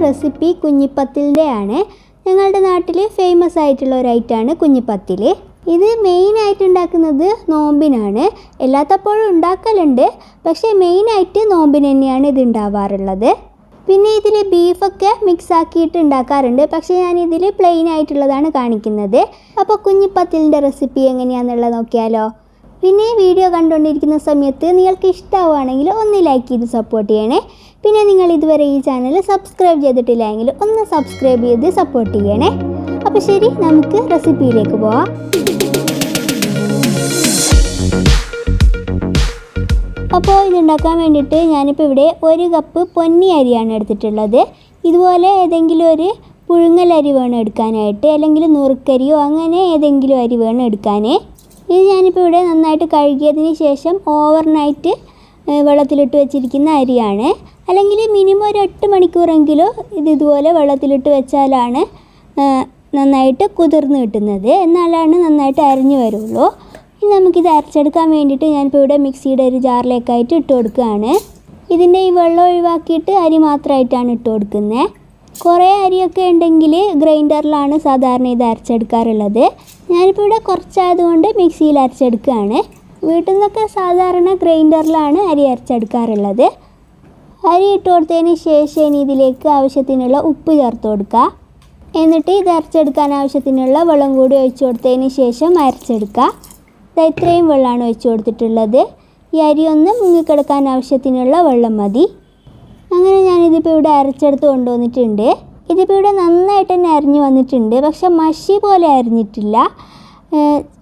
Recipe കുഞ്ഞിപ്പത്തിലിൻ്റെ ആണ്. ഞങ്ങളുടെ നാട്ടിൽ ഫേമസ് ആയിട്ടുള്ള ഒരു ഐറ്റമാണ് കുഞ്ഞിപ്പത്തിൽ. ഇത് മെയിനായിട്ട് ഉണ്ടാക്കുന്നത് നോമ്പിനാണ്. എല്ലാത്തപ്പോഴും ഉണ്ടാക്കലുണ്ട്, പക്ഷേ മെയിനായിട്ട് നോമ്പിന് തന്നെയാണ് ഇത് ഉണ്ടാവാറുള്ളത്. പിന്നെ ഇതിൽ ബീഫൊക്കെ മിക്സ് ആക്കിയിട്ട് ഉണ്ടാക്കാറുണ്ട്, പക്ഷേ ഞാനിതിൽ പ്ലെയിൻ ആയിട്ടുള്ളതാണ് കാണിക്കുന്നത്. അപ്പോൾ കുഞ്ഞിപ്പത്തിലിൻ്റെ റെസിപ്പി എങ്ങനെയാണെന്നുള്ളത് നോക്കിയാലോ. പിന്നെ വീഡിയോ കണ്ടുകൊണ്ടിരിക്കുന്ന സമയത്ത് നിങ്ങൾക്ക് ഇഷ്ടമാവുകയാണെങ്കിൽ ഒന്ന് ലൈക്ക് ചെയ്ത് സപ്പോർട്ട് ചെയ്യണേ. പിന്നെ നിങ്ങൾ ഇതുവരെ ഈ ചാനൽ സബ്സ്ക്രൈബ് ചെയ്തിട്ടില്ലെങ്കിൽ ഒന്ന് സബ്സ്ക്രൈബ് ചെയ്ത് സപ്പോർട്ട് ചെയ്യണേ. അപ്പോൾ ശരി, നമുക്ക് റെസിപ്പിയിലേക്ക് പോവാം. അപ്പോൾ ഇതുണ്ടാക്കാൻ വേണ്ടിയിട്ട് ഞാനിപ്പോൾ ഇവിടെ 1 കപ്പ് പൊന്നി അരിയാണ് എടുത്തിട്ടുള്ളത്. ഇതുപോലെ ഏതെങ്കിലും ഒരു പുഴുങ്ങലരി വേണം എടുക്കാനായിട്ട്, അല്ലെങ്കിൽ നുറുക്കരിയോ അങ്ങനെ ഏതെങ്കിലും അരി വേണം എടുക്കാൻ. ഇത് ഞാനിപ്പോൾ ഇവിടെ നന്നായിട്ട് കഴുകിയതിന് ശേഷം ഓവർനൈറ്റ് വെള്ളത്തിലിട്ട് വെച്ചിരിക്കുന്ന അരിയാണ്. അല്ലെങ്കിൽ മിനിമം ഒരു 8 മണിക്കൂറെങ്കിലും ഇതുപോലെ വെള്ളത്തിലിട്ട് വെച്ചാലാണ് നന്നായിട്ട് കുതിർന്ന് കിട്ടുന്നത്, എന്നാലാണ് നന്നായിട്ട് അരിഞ്ഞു വരുള്ളൂ. ഇനി നമുക്കിത് അരച്ചെടുക്കാൻ വേണ്ടിയിട്ട് ഞാനിപ്പോൾ ഇവിടെ മിക്സിയുടെ ഒരു ജാറിലേക്കായിട്ട് ഇട്ട് കൊടുക്കുകയാണ്. ഇതിൻ്റെ ഈ വെള്ളം ഒഴിവാക്കിയിട്ട് അരി മാത്രമായിട്ടാണ് ഇട്ട് കൊടുക്കുന്നത്. കുറേ അരിയൊക്കെ ഉണ്ടെങ്കിൽ ഗ്രൈൻഡറിലാണ് സാധാരണ ഇത് അരച്ചെടുക്കാറുള്ളത്. ഞാനിപ്പോൾ ഇവിടെ കുറച്ചായതുകൊണ്ട് മിക്സിയിൽ അരച്ചെടുക്കുകയാണ്. വീട്ടിൽ നിന്നൊക്കെ സാധാരണ ഗ്രൈൻഡറിലാണ് അരി അരച്ചെടുക്കാറുള്ളത്. അരി ഇട്ട് കൊടുത്തതിന് ശേഷം ഇനി ഇതിലേക്ക് ആവശ്യത്തിനുള്ള ഉപ്പ് ചേർത്ത് കൊടുക്കുക. എന്നിട്ട് ഇത് അരച്ചെടുക്കാൻ ആവശ്യത്തിനുള്ള വെള്ളം കൂടി ഒഴിച്ചു കൊടുത്തതിന് ശേഷം അരച്ചെടുക്കുക. ഇത്രയും വെള്ളമാണ് ഒഴിച്ചു കൊടുത്തിട്ടുള്ളത്. ഈ അരി ഒന്ന് മുങ്ങിക്കിടക്കാൻ ആവശ്യത്തിനുള്ള വെള്ളം മതി. അങ്ങനെ ഞാനിതിപ്പോൾ ഇവിടെ അരച്ചെടുത്ത് കൊണ്ടുവന്നിട്ടുണ്ട്. ഇതിപ്പോൾ ഇവിടെ നന്നായിട്ട് തന്നെ അരിഞ്ഞ് വന്നിട്ടുണ്ട്, പക്ഷെ മഷി പോലെ അരിഞ്ഞിട്ടില്ല.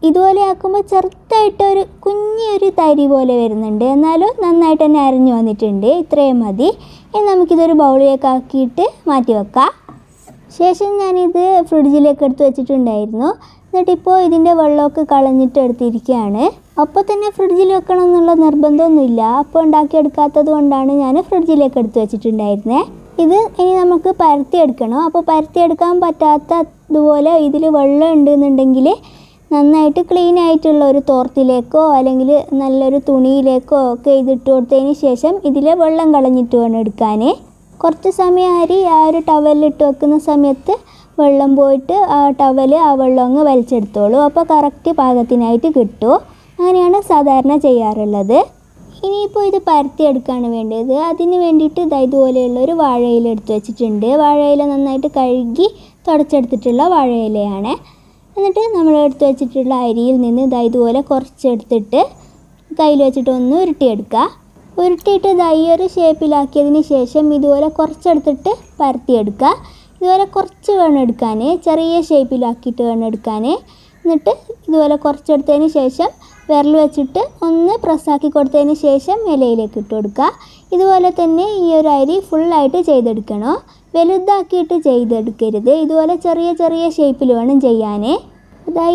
ഇതുപോലെ ആക്കുമ്പോൾ ചെറുതായിട്ടൊരു കുഞ്ഞൊരു തരി പോലെ വരുന്നുണ്ട്, എന്നാലും നന്നായിട്ട് തന്നെ അരിഞ്ഞ് വന്നിട്ടുണ്ട്. ഇത്രയും മതി. ഇനി നമുക്കിതൊരു ബൗളിലേക്ക് ആക്കിയിട്ട് മാറ്റി വെക്കാം. ശേഷം ഞാനിത് ഫ്രിഡ്ജിലേക്ക് എടുത്ത് വെച്ചിട്ടുണ്ടായിരുന്നു. എന്നിട്ടിപ്പോൾ ഇതിൻ്റെ വെള്ളമൊക്കെ കളഞ്ഞിട്ട് എടുത്തിരിക്കുകയാണ്. അപ്പോൾ തന്നെ ഫ്രിഡ്ജിൽ വെക്കണം എന്നുള്ള നിർബന്ധമൊന്നുമില്ല. അപ്പോൾ ഉണ്ടാക്കിയെടുക്കാത്തത് കൊണ്ടാണ് ഞാൻ ഫ്രിഡ്ജിലേക്ക് എടുത്ത് വെച്ചിട്ടുണ്ടായിരുന്നത്. ഇത് ഇനി നമുക്ക് പരത്തിയെടുക്കണം. അപ്പോൾ പരത്തിയെടുക്കാൻ പറ്റാത്തതുപോലെ ഇതിൽ വെള്ളം ഉണ്ടെന്നുണ്ടെങ്കിൽ നന്നായിട്ട് ക്ലീൻ ആയിട്ടുള്ള ഒരു തോർത്തിലേക്കോ അല്ലെങ്കിൽ നല്ലൊരു തുണിയിലേക്കോ ഒക്കെ ഇതിട്ട് കൊടുത്തതിന് ശേഷം ഇതിലെ വെള്ളം കളഞ്ഞിട്ട് വേണം എടുക്കാൻ. കുറച്ച് സമയം അരി ആ ഒരു ടവലിലിട്ട് വെക്കുന്ന സമയത്ത് വെള്ളം പോയിട്ട് ആ വെള്ളം അങ്ങ് വലിച്ചെടുത്തോളൂ. അപ്പോൾ കറക്റ്റ് പാകത്തിനായിട്ട് കിട്ടും. അങ്ങനെയാണ് സാധാരണ ചെയ്യാറുള്ളത്. ഇനിയിപ്പോൾ ഇത് പരത്തിയെടുക്കുകയാണ് വേണ്ടത്. അതിന് വേണ്ടിയിട്ട് ഇതുപോലെയുള്ളൊരു വാഴയില എടുത്ത് വെച്ചിട്ടുണ്ട്. വാഴയില നന്നായിട്ട് കഴുകി തുടച്ചെടുത്തിട്ടുള്ള വാഴയിലയാണ്. എന്നിട്ട് നമ്മൾ എടുത്ത് വെച്ചിട്ടുള്ള അരിയിൽ നിന്ന് ഇതുപോലെ കുറച്ചെടുത്തിട്ട് കയ്യിൽ വെച്ചിട്ട് ഒന്ന് ഉരുട്ടിയെടുക്കുക. ഉരുട്ടിയിട്ട് ഈ ഒരു ഷേപ്പിലാക്കിയതിന് ശേഷം ഇതുപോലെ കുറച്ചെടുത്തിട്ട് പരത്തിയെടുക്കുക. ഇതുപോലെ കുറച്ച് വേണം എടുക്കാൻ, ചെറിയ ഷേപ്പിലാക്കിയിട്ട് വേണം എടുക്കാൻ. എന്നിട്ട് ഇതുപോലെ കുറച്ചെടുത്തതിന് ശേഷം വിരൽ വെച്ചിട്ട് ഒന്ന് പ്രസ്സാക്കി കൊടുത്തതിന് ശേഷം ഇലയിലേക്ക് ഇട്ട് കൊടുക്കുക. ഇതുപോലെ തന്നെ ഈ ഒരു അരി ഫുള്ളായിട്ട് ചെയ്തെടുക്കണം. വലുതാക്കിയിട്ട് ചെയ്തെടുക്കരുത്. ഇതുപോലെ ചെറിയ ചെറിയ ഷേപ്പിൽ വേണം ചെയ്യാൻ.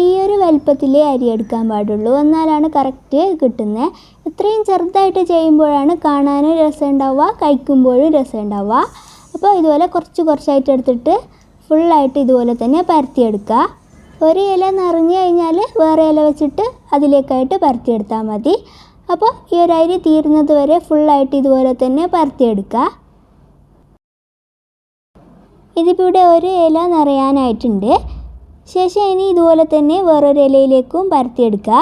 ഈ ഒരു വലുപ്പത്തിലേ അരി എടുക്കാൻ പാടുള്ളൂ, എന്നാലാണ് കറക്റ്റ് കിട്ടുന്നത്. ഇത്രയും ചെറുതായിട്ട് ചെയ്യുമ്പോഴാണ് കാണാനും രസം ഉണ്ടാവുക, കഴിക്കുമ്പോഴും രസം ഉണ്ടാവുക. അപ്പോൾ ഇതുപോലെ കുറച്ചായിട്ട് എടുത്തിട്ട് ഫുള്ളായിട്ട് ഇതുപോലെ തന്നെ പരത്തിയെടുക്കുക. ഒരു ഇല നിറഞ്ഞു കഴിഞ്ഞാൽ വേറെ ഇല വെച്ചിട്ട് അതിലേക്കായിട്ട് പരത്തിയെടുത്താൽ മതി. അപ്പോൾ ഈ ഒരു അരി തീരുന്നത് വരെ ഫുള്ളായിട്ട് ഇതുപോലെ തന്നെ പരത്തിയെടുക്കുക. ഇതിപ്പോൾ ഇവിടെ ഒരു ഇല നിറയാനായിട്ടുണ്ട്. ശേഷം ഇനി ഇതുപോലെ തന്നെ വേറൊരു ഇലയിലേക്കും പരത്തിയെടുക്കുക.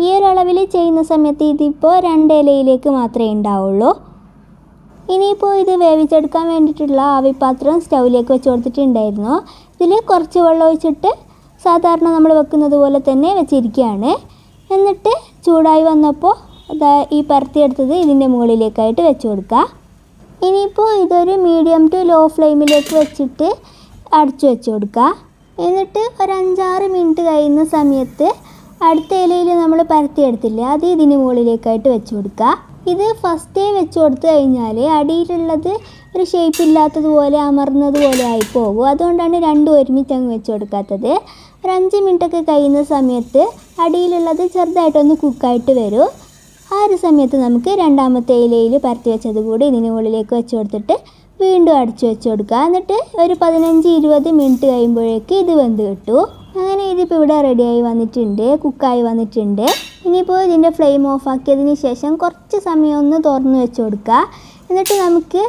ഈ ഒരു അളവിൽ ചെയ്യുന്ന സമയത്ത് ഇതിപ്പോൾ 2 ഇലയിലേക്ക് മാത്രമേ ഉണ്ടാവുള്ളൂ. ഇനിയിപ്പോൾ ഇത് വേവിച്ചെടുക്കാൻ വേണ്ടിയിട്ടുള്ള ആവിപ്പാത്രം സ്റ്റൗവിലേക്ക് വെച്ച് കൊടുത്തിട്ടുണ്ടായിരുന്നു. ഇതിൽ കുറച്ച് വെള്ളം ഒഴിച്ചിട്ട് സാധാരണ നമ്മൾ വെക്കുന്നത് പോലെ തന്നെ വെച്ചിരിക്കുകയാണ്. എന്നിട്ട് ചൂടായി വന്നപ്പോൾ ഈ പരത്തിയെടുത്തത് ഇതിൻ്റെ മുകളിലേക്കായിട്ട് വെച്ച് കൊടുക്കുക. ഇനിയിപ്പോൾ ഇതൊരു മീഡിയം ടു ലോ ഫ്ലെയിമിലേക്ക് വെച്ചിട്ട് അടച്ചു വെച്ച് കൊടുക്കുക. എന്നിട്ട് ഒരു 5-6 മിനിറ്റ് കഴിയുന്ന സമയത്ത് അടുത്ത ഇലയിൽ നമ്മൾ പരത്തിയെടുത്തില്ലേ, അത് ഇതിന് മുകളിലേക്കായിട്ട് വെച്ച് കൊടുക്കുക. ഇത് ഫസ്റ്റേ വെച്ച് കൊടുത്തു കഴിഞ്ഞാൽ അടിയിലുള്ളത് ഒരു ഷേപ്പില്ലാത്തതുപോലെ അമർന്നതുപോലെ ആയി പോകും. അതുകൊണ്ടാണ് രണ്ടും ഒരുമിച്ച് അങ്ങ് വെച്ച് കൊടുക്കാത്തത്. ഒരു 5 മിനിറ്റൊക്കെ കഴിയുന്ന സമയത്ത് അടിയിലുള്ളത് ചെറുതായിട്ടൊന്ന് കുക്കായിട്ട് വരും. ആ ഒരു സമയത്ത് നമുക്ക് രണ്ടാമത്തെ ഇലയിൽ പരത്തി വെച്ചത് കൂടി ഇതിന് മുകളിലേക്ക് വെച്ച് കൊടുത്തിട്ട് വീണ്ടും അടച്ചു വെച്ച് കൊടുക്കുക. എന്നിട്ട് ഒരു 15-20 മിനിറ്റ് കഴിയുമ്പോഴേക്ക് ഇത് വെന്ത് കിട്ടും. അങ്ങനെ ഇതിപ്പോൾ ഇവിടെ റെഡിയായി വന്നിട്ടുണ്ട്, കുക്കായി വന്നിട്ടുണ്ട്. ഇനിയിപ്പോൾ ഇതിൻ്റെ ഫ്ലെയിം ഓഫ് ആക്കിയതിന് ശേഷം കുറച്ച് സമയം ഒന്ന് തുറന്ന് വെച്ച് കൊടുക്കുക. എന്നിട്ട് നമുക്ക്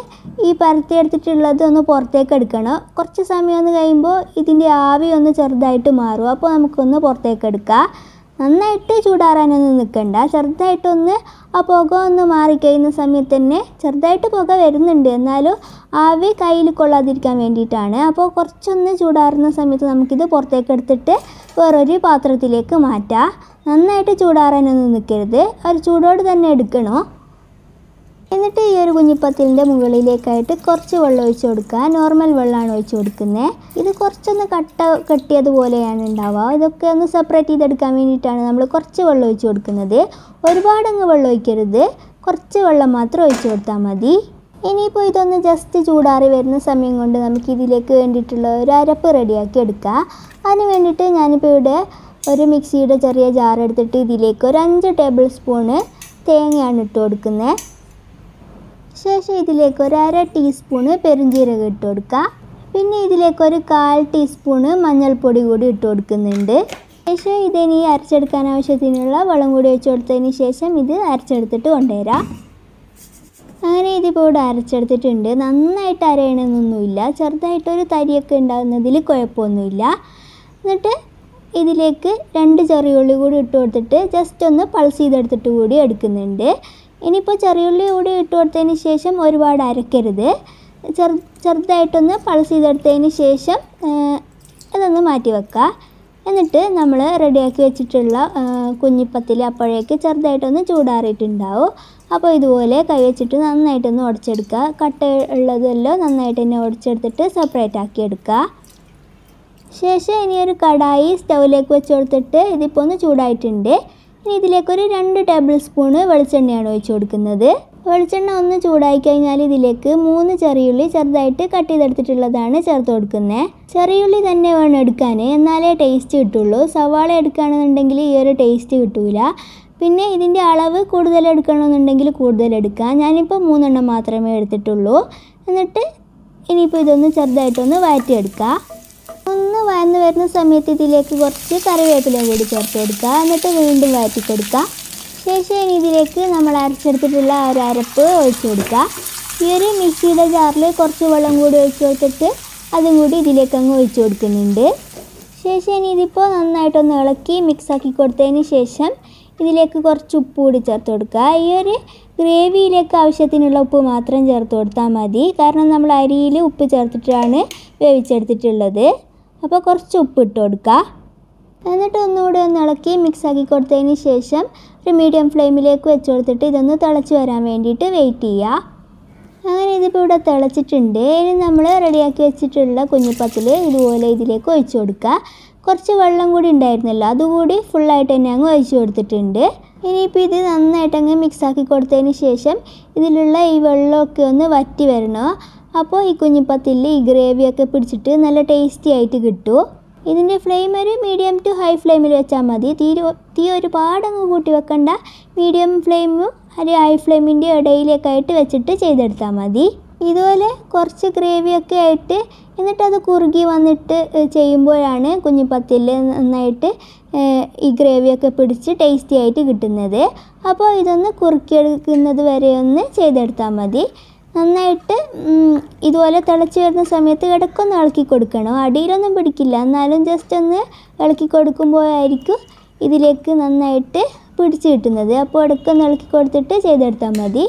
ഈ പരത്തിയെടുത്തിട്ടുള്ളത് ഒന്ന് പുറത്തേക്ക് എടുക്കണം. കുറച്ച് സമയം ഒന്ന് കഴിയുമ്പോൾ ഇതിൻ്റെ ആവി ഒന്ന് ചെറുതായിട്ട് മാറും. അപ്പോൾ നമുക്കൊന്ന് പുറത്തേക്ക് എടുക്കാം. നന്നായിട്ട് ചൂടാറാനൊന്നും നിൽക്കണ്ട. ചെറുതായിട്ടൊന്ന് ആ പുക ഒന്ന് മാറിക്കഴിയുന്ന സമയത്ത് തന്നെ ചെറുതായിട്ട് പുക വരുന്നുണ്ട്, എന്നാലും ആവി കയ്യിൽ കൊള്ളാതിരിക്കാൻ വേണ്ടിയിട്ടാണ്. അപ്പോൾ കുറച്ചൊന്ന് ചൂടാറുന്ന സമയത്ത് നമുക്കിത് പുറത്തേക്ക് എടുത്തിട്ട് വേറൊരു പാത്രത്തിലേക്ക് മാറ്റാം. നന്നായിട്ട് ചൂടാറാനൊന്നും നിൽക്കരുത്, ഒരു ചൂടോട് തന്നെ എടുക്കണം. എന്നിട്ട് ഈ ഒരു കുഞ്ഞിപ്പത്തിലിൻ്റെ മുകളിലേക്കായിട്ട് കുറച്ച് വെള്ളം ഒഴിച്ച് കൊടുക്കുക. നോർമൽ വെള്ളമാണ് ഒഴിച്ച് കൊടുക്കുന്നത്. ഇത് കുറച്ചൊന്ന് കട്ടിയതുപോലെയാണ് ഉണ്ടാവുക. ഇതൊക്കെ ഒന്ന് സെപ്പറേറ്റ് ചെയ്തെടുക്കാൻ വേണ്ടിയിട്ടാണ് നമ്മൾ കുറച്ച് വെള്ളം ഒഴിച്ച് കൊടുക്കുന്നത്. ഒരുപാടങ്ങ് വെള്ളം ഒഴിക്കരുത്, കുറച്ച് വെള്ളം മാത്രം ഒഴിച്ച് കൊടുത്താൽ മതി. ഇനിയിപ്പോൾ ഇതൊന്ന് ജസ്റ്റ് ചൂടാറി വരുന്ന സമയം കൊണ്ട് നമുക്ക് ഇതിലേക്ക് വേണ്ടിയിട്ടുള്ള ഒരു അരപ്പ് റെഡിയാക്കി എടുക്കുക. അതിന് വേണ്ടിയിട്ട് ഞാനിപ്പോൾ ഇവിടെ ഒരു മിക്സിയുടെ ചെറിയ ജാർ എടുത്തിട്ട് ഇതിലേക്ക് ഒരു 5 ടേബിൾ സ്പൂണ് തേങ്ങയാണ് ഇട്ട് കൊടുക്കുന്നത്. ശേഷം ഇതിലേക്ക് ഒരു 1/2 ടീസ്പൂണ് പെരുംജീരകം ഇട്ട് കൊടുക്കുക. പിന്നെ ഇതിലേക്ക് ഒരു 1/4 ടീസ്പൂണ് മഞ്ഞൾപ്പൊടി കൂടി ഇട്ട് കൊടുക്കുന്നുണ്ട്. ശേഷം ഇതിനി അരച്ചെടുക്കാൻ ആവശ്യത്തിനുള്ള വെള്ളം കൂടി ഒഴിച്ച് കൊടുത്തതിന് ശേഷം ഇത് അരച്ചെടുത്തിട്ട് കൊണ്ടുവരാം. അങ്ങനെ ഇതിപ്പോൾ ഇവിടെ അരച്ചെടുത്തിട്ടുണ്ട്. നന്നായിട്ട് അരയണമെന്നൊന്നുമില്ല, ചെറുതായിട്ടൊരു തരിയൊക്കെ ഉണ്ടാകുന്നതിൽ കുഴപ്പമൊന്നുമില്ല. എന്നിട്ട് ഇതിലേക്ക് 2 ചെറിയുള്ളി കൂടി ഇട്ട് കൊടുത്തിട്ട് ജസ്റ്റ് ഒന്ന് പൾസ് ചെയ്തെടുത്തിട്ട് കൂടി എടുക്കുന്നുണ്ട്. ഇനിയിപ്പോൾ ചെറിയുള്ളി കൂടി ഇട്ട് കൊടുത്തതിന് ശേഷം ഒരുപാട് അരക്കരുത്, ചെറുതായിട്ടൊന്ന് പൾസ് ചെയ്തെടുത്തതിന് ശേഷം അതൊന്ന് മാറ്റി വെക്കുക. എന്നിട്ട് നമ്മൾ റെഡിയാക്കി വെച്ചിട്ടുള്ള കുഞ്ഞിപ്പത്തിൽ അപ്പോഴേക്ക് ചെറുതായിട്ടൊന്ന് ചൂടാറിയിട്ടുണ്ടാവും. അപ്പോൾ ഇതുപോലെ കൈ വെച്ചിട്ട് നന്നായിട്ടൊന്ന് ഉടച്ചെടുക്കുക. കട്ട ഉള്ളതെല്ലാം നന്നായിട്ട് തന്നെ ഉടച്ചെടുത്തിട്ട് സെപ്പറേറ്റ് ആക്കി എടുക്കുക. ശേഷം ഇനി ഒരു കടായി സ്റ്റൗവിലേക്ക് വെച്ച് കൊടുത്തിട്ട് ഇതിപ്പോൾ ഒന്ന് ചൂടായിട്ടുണ്ട്. ഇനി ഇതിലേക്കൊരു 2 ടേബിൾ സ്പൂണ് വെളിച്ചെണ്ണയാണ് ഒഴിച്ച് കൊടുക്കുന്നത്. വെളിച്ചെണ്ണ ഒന്ന് ചൂടായി കഴിഞ്ഞാൽ ഇതിലേക്ക് 3 ചെറിയുള്ളി ചെറുതായിട്ട് കട്ട് ചെയ്തെടുത്തിട്ടുള്ളതാണ് ചേർത്ത് കൊടുക്കുന്നത്. ചെറിയുള്ളി തന്നെ വേണം എടുക്കാൻ, എന്നാലേ ടേസ്റ്റ് കിട്ടുള്ളൂ. സവാള എടുക്കുകയാണെന്നുണ്ടെങ്കിൽ ഈ ഒരു ടേസ്റ്റ് കിട്ടില്ല. പിന്നെ ഇതിൻ്റെ അളവ് കൂടുതൽ എടുക്കണമെന്നുണ്ടെങ്കിൽ കൂടുതൽ എടുക്കാം. ഞാനിപ്പോൾ 3 എണ്ണം മാത്രമേ എടുത്തിട്ടുള്ളൂ. എന്നിട്ട് ഇനിയിപ്പോൾ ഇതൊന്ന് ചെറുതായിട്ടൊന്ന് വഴറ്റിയെടുക്കുക. ഒന്ന് വഴന്ന് വരുന്ന സമയത്ത് ഇതിലേക്ക് കുറച്ച് കറിവേപ്പില കൂടി ചേർത്ത് കൊടുക്കുക. എന്നിട്ട് വീണ്ടും വഴറ്റി കൊടുക്കുക. ശേഷം ഇനി ഇതിലേക്ക് നമ്മൾ അരച്ചെടുത്തിട്ടുള്ള ഒരു അരപ്പ് ഒഴിച്ച് കൊടുക്കുക. ഈ ഒരു മിക്സിയുടെ ജാറിൽ കുറച്ച് വെള്ളം കൂടി ഒഴിച്ച് കൊടുത്തിട്ട് അതും കൂടി ഇതിലേക്ക് അങ്ങ് ഒഴിച്ച് കൊടുക്കുന്നുണ്ട്. ശേഷം ഇനി ഇതിപ്പോൾ നന്നായിട്ടൊന്ന് ഇളക്കി മിക്സാക്കി കൊടുത്തതിന് ശേഷം ഇതിലേക്ക് കുറച്ച് ഉപ്പ് കൂടി ചേർത്ത് കൊടുക്കുക. ഈ ഒരു ഗ്രേവിയിലേക്ക് ആവശ്യത്തിനുള്ള ഉപ്പ് മാത്രം ചേർത്ത് കൊടുത്താൽ മതി, കാരണം നമ്മൾ അരിയിൽ ഉപ്പ് ചേർത്തിട്ടാണ് വേവിച്ചെടുത്തിട്ടുള്ളത്. അപ്പോൾ കുറച്ച് ഉപ്പ് ഇട്ട് കൊടുക്കുക. എന്നിട്ട് ഒന്നുകൂടി ഒന്ന് ഇളക്കി മിക്സാക്കി കൊടുത്തതിന് ശേഷം ഒരു മീഡിയം ഫ്ലെയിമിലേക്ക് വെച്ച് കൊടുത്തിട്ട് ഇതൊന്ന് തിളച്ച് വരാൻ വേണ്ടിയിട്ട് വെയിറ്റ് ചെയ്യുക. അങ്ങനെ ഇതിപ്പോൾ ഇവിടെ തിളച്ചിട്ടുണ്ട്. ഇനി നമ്മൾ റെഡിയാക്കി വെച്ചിട്ടുള്ള കുഞ്ഞിപ്പത്തിൽ ഇതുപോലെ ഇതിലേക്ക് ഒഴിച്ച് കൊടുക്കുക. കുറച്ച് വെള്ളം കൂടി ഉണ്ടായിരുന്നല്ലോ, അതുകൂടി ഫുള്ളായിട്ട് തന്നെ അങ്ങ് ഒഴിച്ച് കൊടുത്തിട്ടുണ്ട്. ഇനിയിപ്പോൾ ഇത് നന്നായിട്ടങ്ങ് മിക്സാക്കി കൊടുത്തതിന് ശേഷം ഇതിലുള്ള ഈ വെള്ളമൊക്കെ ഒന്ന് വറ്റി വരണം. അപ്പോൾ ഈ കുഞ്ഞിപ്പത്തിൽ ഈ ഗ്രേവിയൊക്കെ പിടിച്ചിട്ട് നല്ല ടേസ്റ്റി ആയിട്ട് കിട്ടും. ഇതിൻ്റെ ഫ്ലെയിം ഒരു മീഡിയം ടു ഹൈ ഫ്ലെയിമിൽ വെച്ചാൽ മതി. തീ ഒരുപാടങ്ങ് കൂട്ടി വെക്കണ്ട, മീഡിയം ഫ്ലെയിമും ഒരു ഹൈ ഫ്ലെയിമിൻ്റെ ഇടയിലേക്കായിട്ട് വെച്ചിട്ട് ചെയ്തെടുത്താൽ മതി. ഇതുപോലെ കുറച്ച് ഗ്രേവിയൊക്കെ ആയിട്ട് എന്നിട്ടത് കുറുകി വന്നിട്ട് ചെയ്യുമ്പോഴാണ് കുഞ്ഞിപ്പത്തിൽ നന്നായിട്ട് ഈ ഗ്രേവിയൊക്കെ പിടിച്ച് ടേസ്റ്റി ആയിട്ട് കിട്ടുന്നത്. അപ്പോൾ ഇതൊന്ന് കുറുക്കിയെടുക്കുന്നത് വരെ ഒന്ന് ചെയ്തെടുത്താൽ മതി. നന്നായിട്ട് ഇതുപോലെ തിളച്ച് വരുന്ന സമയത്ത് ഇടയ്ക്കൊന്ന് ഇളക്കി കൊടുക്കണം. അടിയിലൊന്നും പിടിക്കില്ല, എന്നാലും ജസ്റ്റ് ഒന്ന് ഇളക്കി കൊടുക്കുമ്പോഴായിരിക്കും ഇതിലേക്ക് നന്നായിട്ട് പിടിച്ച് കിട്ടുന്നത്. അപ്പോൾ ഇടയ്ക്കൊന്ന് ഇളക്കി കൊടുത്തിട്ട് ചെയ്തെടുത്താൽ മതി.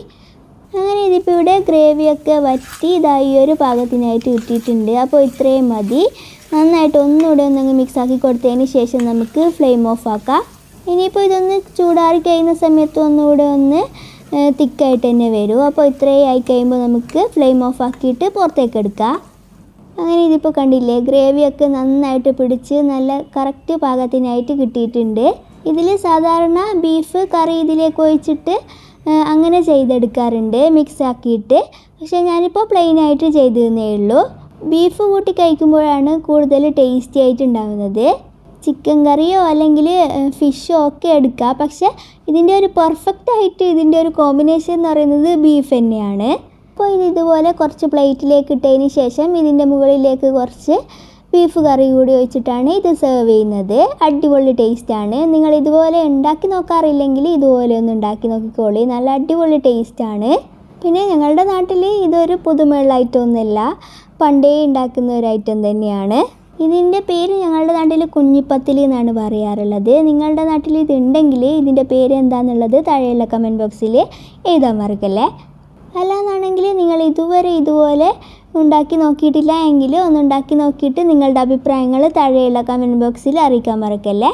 അങ്ങനെ ഇതിപ്പോൾ ഇവിടെ ഗ്രേവിയൊക്കെ വറ്റി ഇതായി ഒരു പാകത്തിനായിട്ട് കിട്ടിയിട്ടുണ്ട്. അപ്പോൾ ഇത്രയും മതി. നന്നായിട്ട് ഒന്നുകൂടെ ഒന്നങ്ങ് മിക്സാക്കി കൊടുത്തതിന് ശേഷം നമുക്ക് ഫ്ലെയിം ഓഫ് ആക്കാം. ഇനിയിപ്പോൾ ഇതൊന്ന് ചൂടാറി കഴിയുന്ന സമയത്ത് ഒന്നുകൂടെ ഒന്ന് തിക്കായിട്ട് തന്നെ വരും. അപ്പോൾ ഇത്രയും ആയി കഴിയുമ്പോൾ നമുക്ക് ഫ്ലെയിം ഓഫ് ആക്കിയിട്ട് പുറത്തേക്ക് എടുക്കാം. അങ്ങനെ ഇതിപ്പോൾ കണ്ടില്ലേ, ഗ്രേവിയൊക്കെ നന്നായിട്ട് പിടിച്ച് നല്ല കറക്റ്റ് പാകത്തിനായിട്ട് കിട്ടിയിട്ടുണ്ട്. ഇതിൽ സാധാരണ ബീഫ് കറി ഇതിലേക്ക് ഒഴിച്ചിട്ട് അങ്ങനെ ചെയ്തെടുക്കാറുണ്ട് മിക്സ് ആക്കിയിട്ട്. പക്ഷേ ഞാനിപ്പോൾ പ്ലെയിനായിട്ട് ചെയ്തതേ ഉള്ളൂ. ബീഫ് കൂട്ടി കഴിക്കുമ്പോഴാണ് കൂടുതൽ ടേസ്റ്റി ആയിട്ട് ഉണ്ടാകുന്നത്. ചിക്കൻ കറിയോ അല്ലെങ്കിൽ ഫിഷോ ഒക്കെ എടുക്കുക, പക്ഷേ ഇതിൻ്റെ ഒരു പെർഫെക്റ്റ് ആയിട്ട് ഇതിൻ്റെ ഒരു കോമ്പിനേഷൻ എന്ന് പറയുന്നത് ബീഫ് തന്നെയാണ്. അപ്പോൾ ഇതുപോലെ കുറച്ച് പ്ലേറ്റിലേക്ക് ഇട്ടതിന് ശേഷം ഇതിൻ്റെ മുകളിലേക്ക് കുറച്ച് ബീഫ് കറി കൂടി ഒഴിച്ചിട്ടാണ് ഇത് സെർവ് ചെയ്യുന്നത്. അടിപൊളി ടേസ്റ്റാണ്. നിങ്ങൾ ഇതുപോലെ ഉണ്ടാക്കി നോക്കാറില്ലെങ്കിൽ ഇതുപോലെ ഒന്ന് ഉണ്ടാക്കി നോക്കിക്കോളി, നല്ല അടിപൊളി ടേസ്റ്റാണ്. പിന്നെ ഞങ്ങളുടെ നാട്ടിൽ ഇതൊരു പുതുമയുള്ള ഐറ്റം ഒന്നുമല്ല, പണ്ടേ ഉണ്ടാക്കുന്ന ഒരു ഐറ്റം തന്നെയാണ്. ഇതിൻ്റെ പേര് ഞങ്ങളുടെ നാട്ടിൽ കുഞ്ഞിപ്പത്തിലി എന്നാണ് പറയാറുള്ളത്. നിങ്ങളുടെ നാട്ടിൽ ഇതുണ്ടെങ്കിൽ ഇതിൻ്റെ പേര് എന്താണെന്നുള്ളത് താഴെയുള്ള കമൻറ്റ് ബോക്സിൽ എഴുതാൻ മറക്കല്ലേ. അല്ലാന്നാണെങ്കിൽ നിങ്ങൾ ഇതുപോലെ ഉണ്ടാക്കി നോക്കിയിട്ടില്ല എങ്കിൽ ഒന്ന് ഉണ്ടാക്കി നോക്കിയിട്ട് നിങ്ങളുടെ അഭിപ്രായങ്ങൾ താഴെയുള്ള കമൻറ്റ് ബോക്സിൽ അറിയിക്കാൻ മറക്കല്ലേ.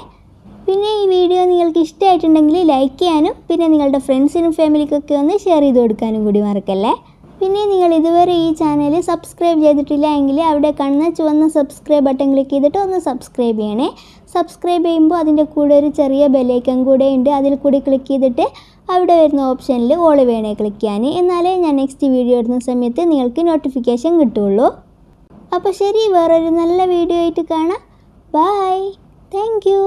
പിന്നെ ഈ വീഡിയോ നിങ്ങൾക്ക് ഇഷ്ടമായിട്ടുണ്ടെങ്കിൽ ലൈക്ക് ചെയ്യാനും പിന്നെ നിങ്ങളുടെ ഫ്രണ്ട്സിനും ഫാമിലിക്കൊക്കെ ഒന്ന് ഷെയർ ചെയ്ത് കൊടുക്കാനും കൂടി മറക്കല്ലേ. പിന്നെ നിങ്ങൾ ഇതുവരെ ഈ ചാനൽ സബ്സ്ക്രൈബ് ചെയ്തിട്ടില്ല എങ്കിൽ അവിടെ കാണുന്ന ചുവന്ന സബ്സ്ക്രൈബ് ബട്ടൺ ക്ലിക്ക് ചെയ്തിട്ട് ഒന്ന് സബ്സ്ക്രൈബ് ചെയ്യണേ. സബ്സ്ക്രൈബ് ചെയ്യുമ്പോൾ അതിൻ്റെ കൂടെ ഒരു ചെറിയ ബെല്ലൈക്കൺ കൂടെ ഉണ്ട്, അതിൽ കൂടി ക്ലിക്ക് ചെയ്തിട്ട് അവിടെ വരുന്ന ഓപ്ഷനിൽ ഓൾ വേണേ ക്ലിക്ക് ചെയ്യാൻ. എന്നാലേ ഞാൻ നെക്സ്റ്റ് വീഡിയോ ഇടുന്ന സമയത്ത് നിങ്ങൾക്ക് നോട്ടിഫിക്കേഷൻ കിട്ടുള്ളൂ. അപ്പോൾ ശരി, വേറൊരു നല്ല വീഡിയോ ആയിട്ട് കാണാം. ബൈ. Thank you.